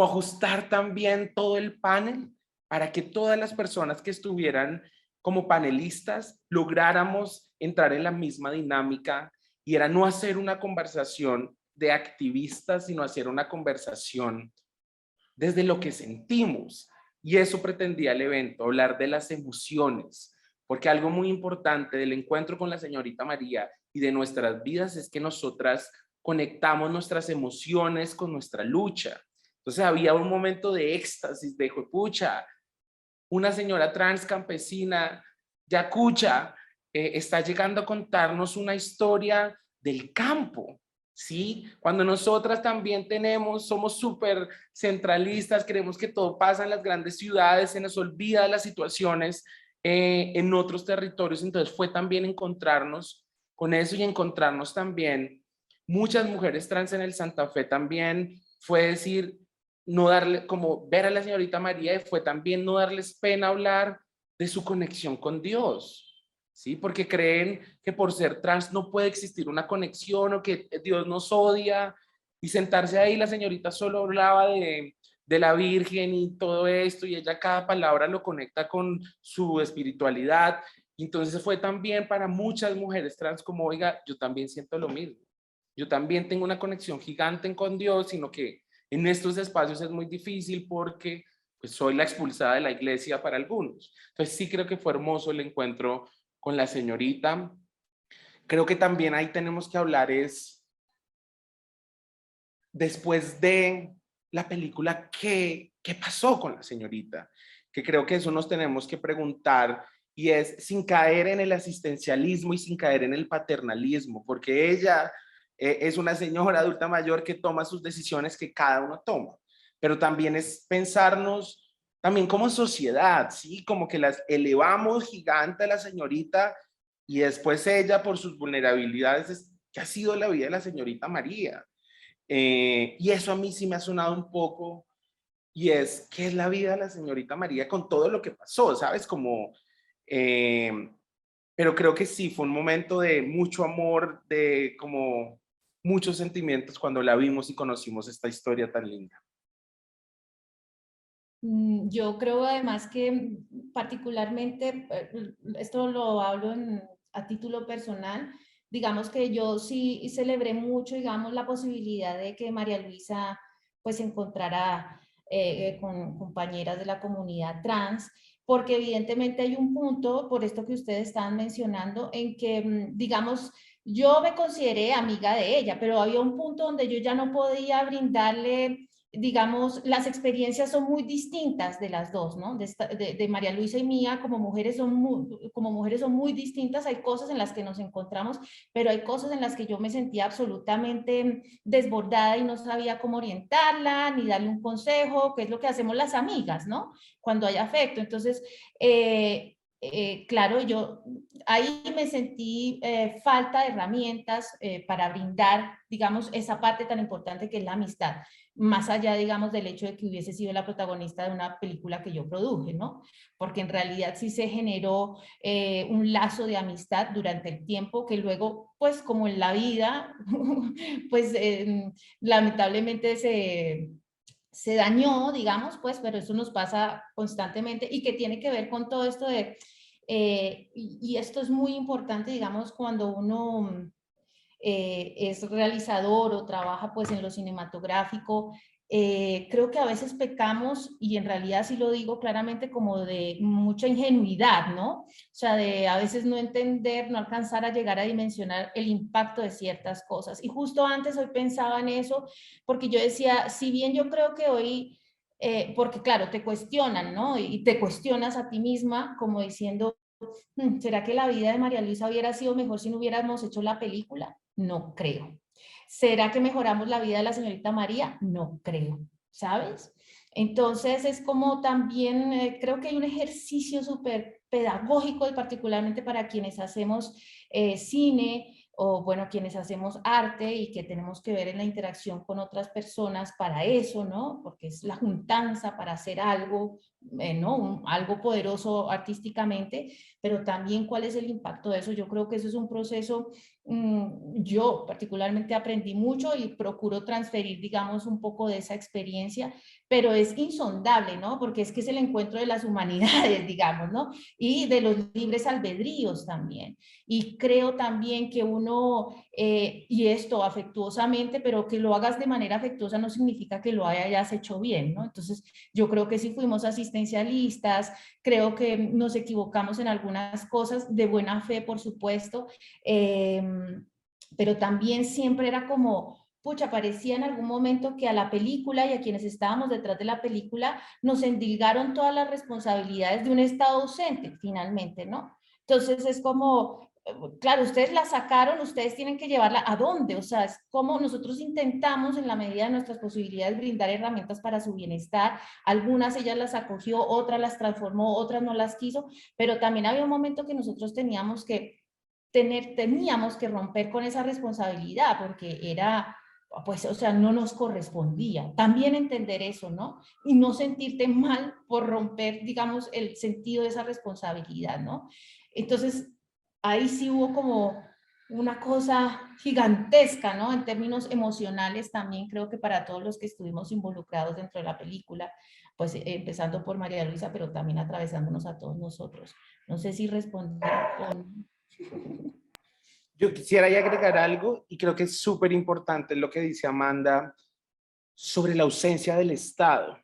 ajustar también todo el panel para que todas las personas que estuvieran como panelistas lográramos entrar en la misma dinámica, y era no hacer una conversación de activistas, sino hacer una conversación desde lo que sentimos. Y eso pretendía el evento, hablar de las emociones, porque algo muy importante del encuentro con la señorita María y de nuestras vidas es que nosotras conectamos nuestras emociones con nuestra lucha. Entonces había un momento de éxtasis, de pucha, una señora trans campesina, yacucha, está llegando a contarnos una historia del campo, ¿sí? Cuando nosotras también somos súper centralistas, creemos que todo pasa en las grandes ciudades, se nos olvida las situaciones en otros territorios. Entonces fue también encontrarnos con eso, y encontrarnos también muchas mujeres trans en el Santa Fe también fue decir, no darle, como ver a la señorita María, fue también no darles pena hablar de su conexión con Dios, ¿sí? Porque creen que por ser trans no puede existir una conexión, o que Dios nos odia, y sentarse ahí, la señorita solo hablaba de la Virgen y todo esto, y ella cada palabra lo conecta con su espiritualidad. Y entonces fue también para muchas mujeres trans como, oiga, yo también siento lo mismo, yo también tengo una conexión gigante con Dios, sino que en estos espacios es muy difícil porque pues, soy la expulsada de la iglesia para algunos. Entonces sí creo que fue hermoso el encuentro con la señorita. Creo que también ahí tenemos que hablar después de la película, ¿qué pasó con la señorita? Que creo que eso nos tenemos que preguntar, y es sin caer en el asistencialismo y sin caer en el paternalismo, porque ella es una señora adulta mayor que toma sus decisiones que cada uno toma, pero también es pensarnos también como sociedad, ¿sí? Como que las elevamos gigante a la señorita, y después ella por sus vulnerabilidades, que ha sido la vida de la señorita María. Y eso a mí sí me ha sonado un poco, y es, ¿qué es la vida de la señorita María con todo lo que pasó? ¿Sabes? Pero creo que sí, fue un momento de mucho amor, de como muchos sentimientos cuando la vimos y conocimos esta historia tan linda. Yo creo además que particularmente, esto lo hablo a título personal, digamos que yo sí celebré mucho, digamos, la posibilidad de que María Luisa pues se encontrara con compañeras de la comunidad trans, porque evidentemente hay un punto, por esto que ustedes estaban mencionando, en que, digamos, yo me consideré amiga de ella, pero había un punto donde yo ya no podía brindarle, digamos, las experiencias son muy distintas de las dos, ¿no? De María Luisa y mía, como mujeres son muy distintas. Hay cosas en las que nos encontramos, pero hay cosas en las que yo me sentía absolutamente desbordada y no sabía cómo orientarla, ni darle un consejo, que es lo que hacemos las amigas, ¿no? Cuando hay afecto. Entonces, claro, yo ahí me sentí falta de herramientas para brindar, digamos, esa parte tan importante que es la amistad, más allá, digamos, del hecho de que hubiese sido la protagonista de una película que yo produje, ¿no? Porque en realidad sí se generó un lazo de amistad durante el tiempo que luego, pues como en la vida, pues lamentablemente se dañó, digamos, pues, pero eso nos pasa constantemente, y que tiene que ver con todo esto de, y esto es muy importante, digamos, cuando uno es realizador o trabaja pues en lo cinematográfico, creo que a veces pecamos, y en realidad sí lo digo claramente, como de mucha ingenuidad, ¿no? O sea, de a veces no entender, no alcanzar a llegar a dimensionar el impacto de ciertas cosas. Y justo antes hoy pensaba en eso, porque yo decía, si bien yo creo que hoy, porque claro, te cuestionan, ¿no? Y te cuestionas a ti misma como diciendo, ¿será que la vida de María Luisa hubiera sido mejor si no hubiéramos hecho la película? No creo. ¿Será que mejoramos la vida de la señorita María? No creo, ¿sabes? Entonces es como también, creo que hay un ejercicio súper pedagógico, y particularmente para quienes hacemos cine, o bueno, quienes hacemos arte y que tenemos que ver en la interacción con otras personas para eso, ¿no? Porque es la juntanza para hacer algo, ¿no? Algo poderoso artísticamente, pero también cuál es el impacto de eso. Yo creo que eso es un proceso, yo particularmente aprendí mucho y procuro transferir, digamos, un poco de esa experiencia, pero es insondable, ¿no? Porque es que es el encuentro de las humanidades, digamos, ¿no? Y de los libres albedríos también. Y creo también que uno, y esto afectuosamente, pero que lo hagas de manera afectuosa no significa que lo hayas hecho bien, ¿no? Entonces, yo creo que si fuimos asistencialistas, creo que nos equivocamos en algunas cosas, de buena fe, por supuesto, pero también siempre era como, pucha, parecía en algún momento que a la película y a quienes estábamos detrás de la película nos endilgaron todas las responsabilidades de un Estado ausente, finalmente, ¿no? Entonces es como, claro, ustedes la sacaron, ustedes tienen que llevarla ¿a dónde? O sea, es como nosotros intentamos en la medida de nuestras posibilidades brindar herramientas para su bienestar. Algunas ella las acogió, otras las transformó, otras no las quiso, pero también había un momento que nosotros teníamos que romper con esa responsabilidad, porque era, pues, o sea, no nos correspondía. También entender eso, ¿no? Y no sentirte mal por romper, digamos, el sentido de esa responsabilidad, ¿no? Entonces, ahí sí hubo como una cosa gigantesca, ¿no? En términos emocionales también, creo que para todos los que estuvimos involucrados dentro de la película, pues empezando por María Luisa, pero también atravesándonos a todos nosotros. No sé si respondí con... Yo quisiera ya agregar algo, y creo que es súper importante lo que dice Amanda sobre la ausencia del Estado.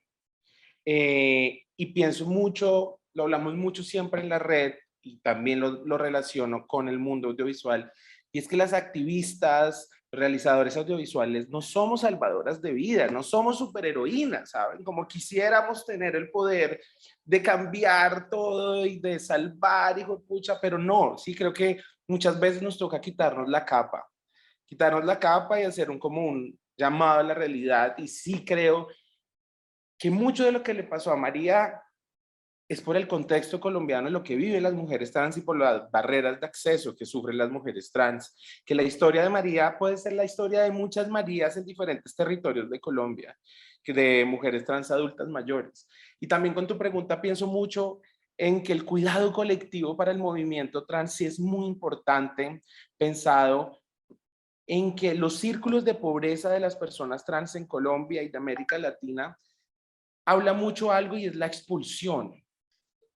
Y pienso mucho, lo hablamos mucho siempre en la red, y también lo relaciono con el mundo audiovisual, y es que las activistas, realizadores audiovisuales, no somos salvadoras de vida, no somos superheroínas, ¿saben? Como quisiéramos tener el poder de cambiar todo y de salvar, hijo de pucha, pero no, sí creo que muchas veces nos toca quitarnos la capa y hacer como un llamado a la realidad. Y sí creo que mucho de lo que le pasó a María es por el contexto colombiano, lo que viven las mujeres trans y por las barreras de acceso que sufren las mujeres trans, que la historia de María puede ser la historia de muchas Marías en diferentes territorios de Colombia, que de mujeres trans adultas mayores. Y también con tu pregunta pienso mucho en que el cuidado colectivo para el movimiento trans sí es muy importante, pensado en que los círculos de pobreza de las personas trans en Colombia y de América Latina habla mucho algo, y es la expulsión,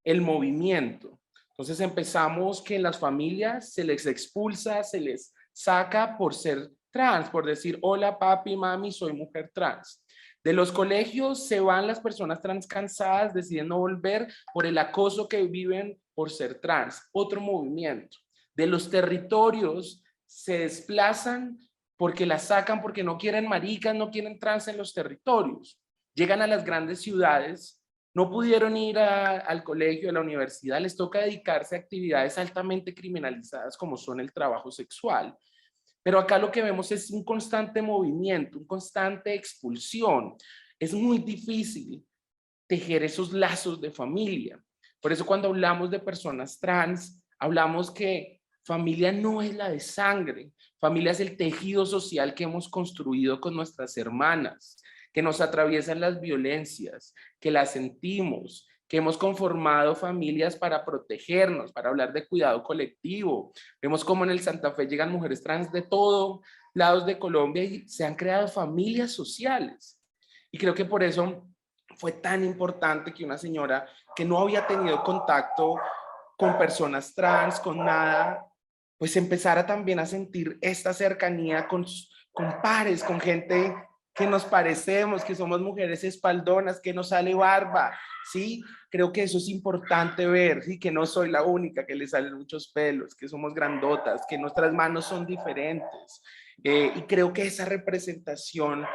el movimiento. Entonces empezamos que en las familias se les expulsa, se les saca por ser trans, por decir, hola papi, mami, soy mujer trans. De los colegios se van las personas trans cansadas, deciden no volver por el acoso que viven por ser trans. Otro movimiento. De los territorios se desplazan porque las sacan, porque no quieren maricas, no quieren trans en los territorios. Llegan a las grandes ciudades, no pudieron ir al colegio, a la universidad, les toca dedicarse a actividades altamente criminalizadas como son el trabajo sexual. Pero acá lo que vemos es un constante movimiento, una constante expulsión. Es muy difícil tejer esos lazos de familia. Por eso cuando hablamos de personas trans, hablamos que familia no es la de sangre, familia es el tejido social que hemos construido con nuestras hermanas, que nos atraviesan las violencias, que las sentimos, que hemos conformado familias para protegernos, para hablar de cuidado colectivo. Vemos cómo en el Santa Fe llegan mujeres trans de todos lados de Colombia y se han creado familias sociales. Y creo que por eso fue tan importante que una señora que no había tenido contacto con personas trans, con nada, pues empezar también a sentir esta cercanía con pares, con gente que nos parecemos, que somos mujeres espaldonas, que nos sale barba, ¿sí? Creo que eso es importante ver, ¿sí? Que no soy la única que le salen muchos pelos, que somos grandotas, que nuestras manos son diferentes. Y creo que esa representación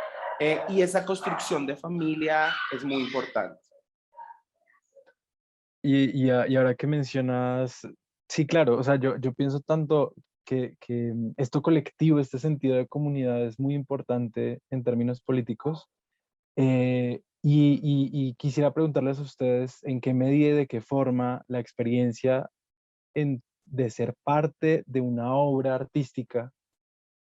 y esa construcción de familia es muy importante. Y ahora que mencionas, sí, claro, o sea, yo pienso tanto que esto colectivo, este sentido de comunidad es muy importante en términos políticos. Y quisiera preguntarles a ustedes en qué medida y de qué forma la experiencia de ser parte de una obra artística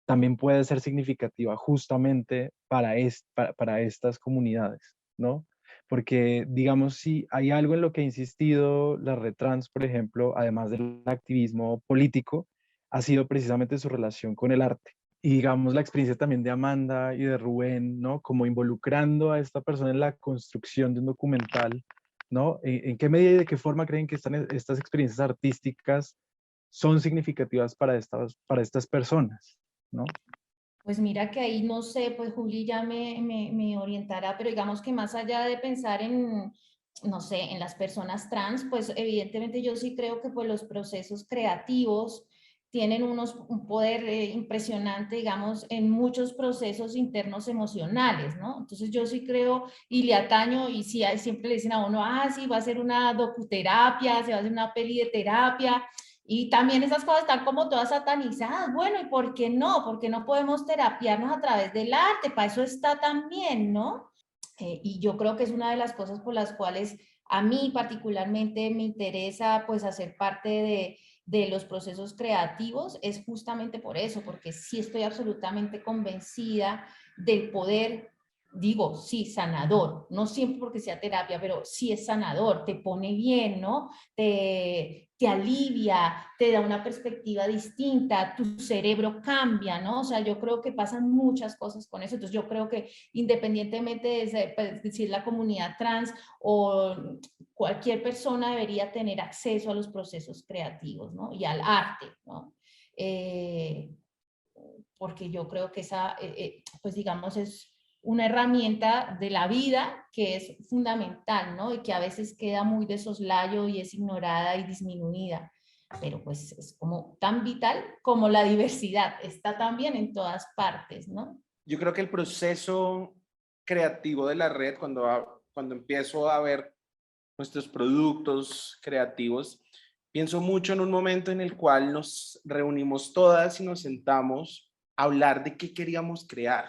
también puede ser significativa justamente para estas comunidades, ¿no? Porque, digamos, si hay algo en lo que ha insistido la Red Trans, por ejemplo, además del activismo político, ha sido precisamente su relación con el arte. Y digamos, la experiencia también de Amanda y de Rubén, ¿no? Como involucrando a esta persona en la construcción de un documental, ¿no? ¿En qué medida y de qué forma creen que estas experiencias artísticas son significativas para estas personas, ¿no? Pues mira que ahí no sé, pues Juli ya me orientará, pero digamos que más allá de pensar en, no sé, en las personas trans, pues evidentemente yo sí creo que pues los procesos creativos tienen un poder impresionante, digamos, en muchos procesos internos emocionales, ¿no? Entonces yo sí creo y le ataño y sí, siempre le dicen a uno, ah, sí, va a ser una docuterapia, se va a hacer una peli de terapia, y también esas cosas están como todas satanizadas. Bueno, ¿y por qué no? Porque no podemos terapiarnos a través del arte, para eso está también, ¿no? Y yo creo que es una de las cosas por las cuales a mí particularmente me interesa pues hacer parte de los procesos creativos, es justamente por eso, porque sí estoy absolutamente convencida del poder, digo, sí, sanador, no siempre porque sea terapia, pero sí es sanador, te pone bien, ¿no? Te alivia, te da una perspectiva distinta, tu cerebro cambia, ¿no? O sea, yo creo que pasan muchas cosas con eso. Entonces yo creo que independientemente de pues, decir la comunidad trans o cualquier persona debería tener acceso a los procesos creativos, ¿no? Y al arte, ¿no? Porque yo creo que esa, pues digamos, es una herramienta de la vida que es fundamental, ¿no? Y que a veces queda muy de soslayo y es ignorada y disminuida, pero pues es como tan vital como la diversidad, está también en todas partes, ¿no? Yo creo que el proceso creativo de la red, cuando empiezo a ver nuestros productos creativos, pienso mucho en un momento en el cual nos reunimos todas y nos sentamos a hablar de qué queríamos crear.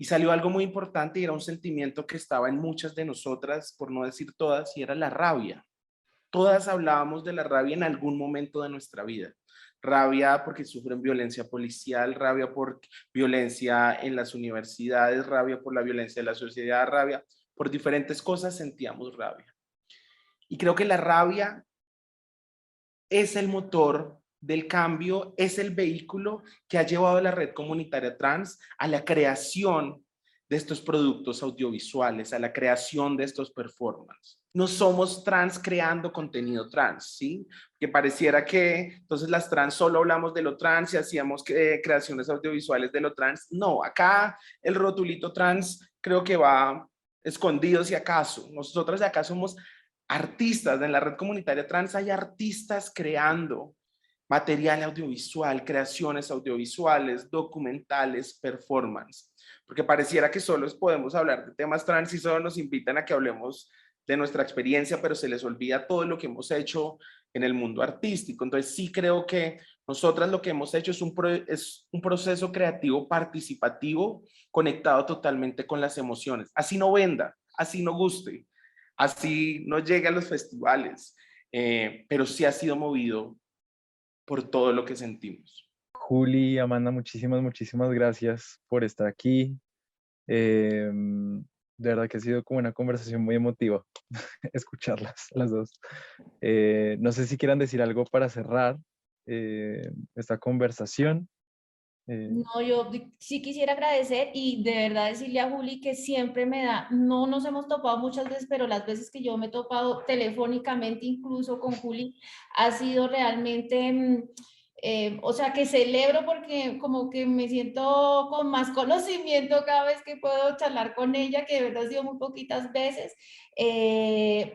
Y salió algo muy importante y era un sentimiento que estaba en muchas de nosotras, por no decir todas, y era la rabia. Todas hablábamos de la rabia en algún momento de nuestra vida. Rabia porque sufren violencia policial, rabia por violencia en las universidades, rabia por la violencia de la sociedad, rabia por diferentes cosas sentíamos rabia. Y creo que la rabia es el motor del cambio, es el vehículo que ha llevado a la red comunitaria trans a la creación de estos productos audiovisuales, a la creación de estos performances. No somos trans creando contenido trans, ¿sí? Que pareciera que entonces las trans solo hablamos de lo trans y hacíamos creaciones audiovisuales de lo trans. No, acá el rotulito trans creo que va escondido si acaso. Nosotros acá somos artistas, en la red comunitaria trans hay artistas creando material audiovisual, creaciones audiovisuales, documentales, performance, porque pareciera que solo podemos hablar de temas trans y solo nos invitan a que hablemos de nuestra experiencia, pero se les olvida todo lo que hemos hecho en el mundo artístico. Entonces sí creo que nosotras lo que hemos hecho es un proceso creativo participativo conectado totalmente con las emociones. Así no venda, así no guste, así no llegue a los festivales, pero sí ha sido movido por todo lo que sentimos. Juli, Amanda, muchísimas gracias por estar aquí. De verdad que ha sido como una conversación muy emotiva escucharlas las dos. No sé si quieran decir algo para cerrar esta conversación. No, yo sí quisiera agradecer y de verdad decirle a Juli que siempre me da, no nos hemos topado muchas veces, pero las veces que yo me he topado telefónicamente incluso con Juli, ha sido realmente O sea, que celebro porque como que me siento con más conocimiento cada vez que puedo charlar con ella, que de verdad ha sido muy poquitas veces,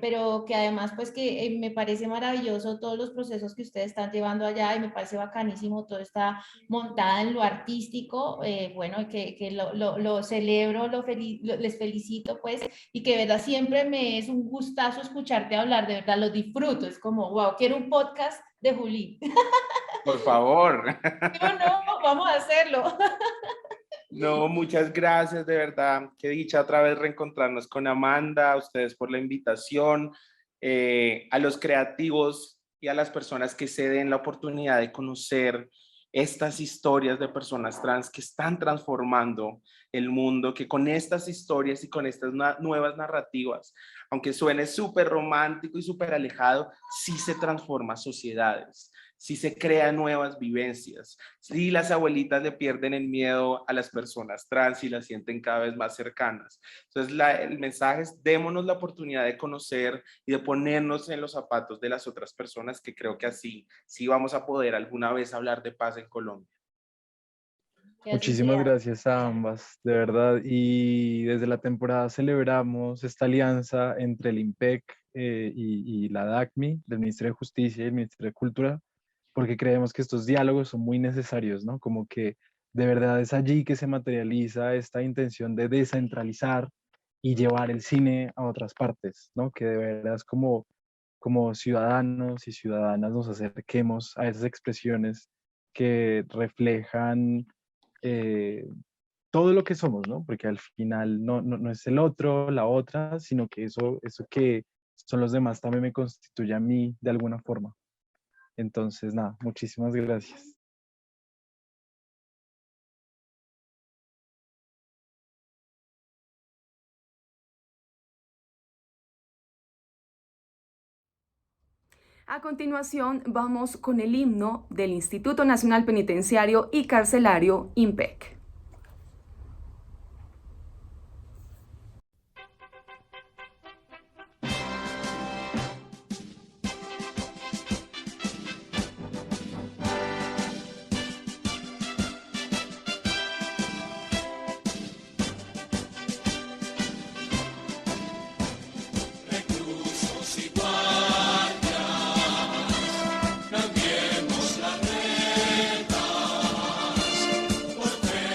pero que además pues que me parece maravilloso todos los procesos que ustedes están llevando allá y me parece bacanísimo, todo está montada en lo artístico, bueno, que lo celebro, les felicito pues, y que de verdad siempre me es un gustazo escucharte hablar, de verdad lo disfruto, es como, wow, quiero un podcast de Juli. Por favor. No, vamos a hacerlo. No, muchas gracias, de verdad. Qué dicha otra vez reencontrarnos con Amanda, a ustedes por la invitación, a los creativos y a las personas que se den la oportunidad de conocer estas historias de personas trans que están transformando el mundo, que con estas historias y con estas nuevas narrativas, aunque suene súper romántico y súper alejado, sí se transforma sociedades, sí se crean nuevas vivencias, sí las abuelitas le pierden el miedo a las personas trans y las sienten cada vez más cercanas. Entonces el mensaje es: démonos la oportunidad de conocer y de ponernos en los zapatos de las otras personas, que creo que así sí vamos a poder alguna vez hablar de paz en Colombia. Muchísimas gracias a ambas, de verdad. Y desde la temporada celebramos esta alianza entre el IMPEC y la DACMI, del Ministerio de Justicia y el Ministerio de Cultura, porque creemos que estos diálogos son muy necesarios, ¿no? Como que de verdad es allí que se materializa esta intención de descentralizar y llevar el cine a otras partes, ¿no? Que de verdad es como ciudadanos y ciudadanas nos acerquemos a esas expresiones que reflejan todo lo que somos, ¿no? Porque al final no es el otro, la otra, sino que eso que son los demás también me constituye a mí de alguna forma. Entonces, nada, muchísimas gracias. A continuación, vamos con el himno del Instituto Nacional Penitenciario y Carcelario, IMPEC. Cambiemos las reglas por fe.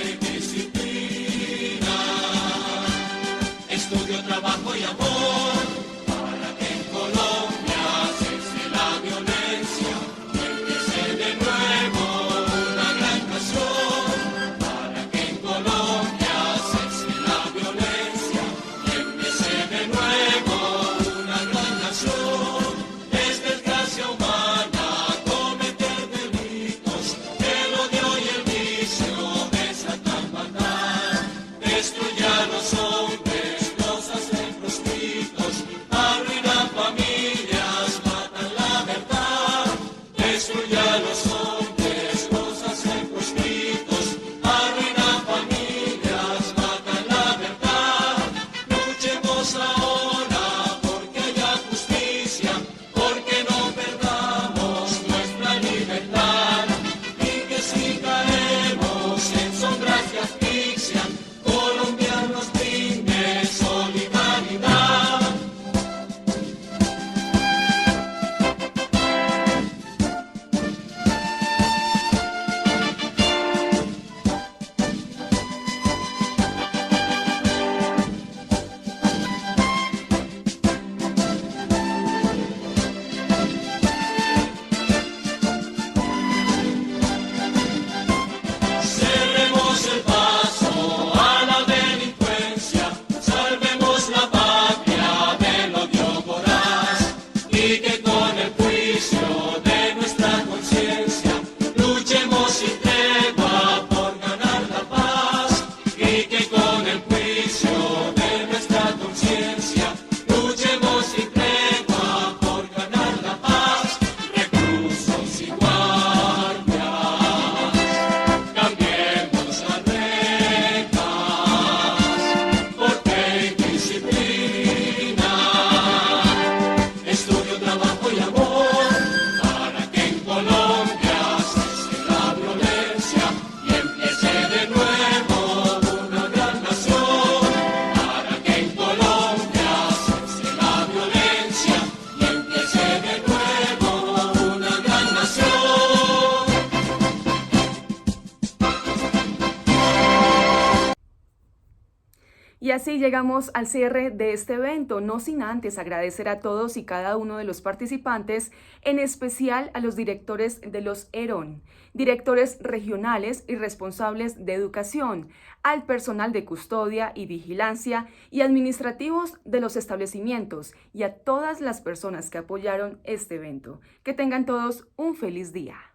Y así llegamos al cierre de este evento, no sin antes agradecer a todos y cada uno de los participantes, en especial a los directores de los ERON, directores regionales y responsables de educación, al personal de custodia y vigilancia y administrativos de los establecimientos y a todas las personas que apoyaron este evento. Que tengan todos un feliz día.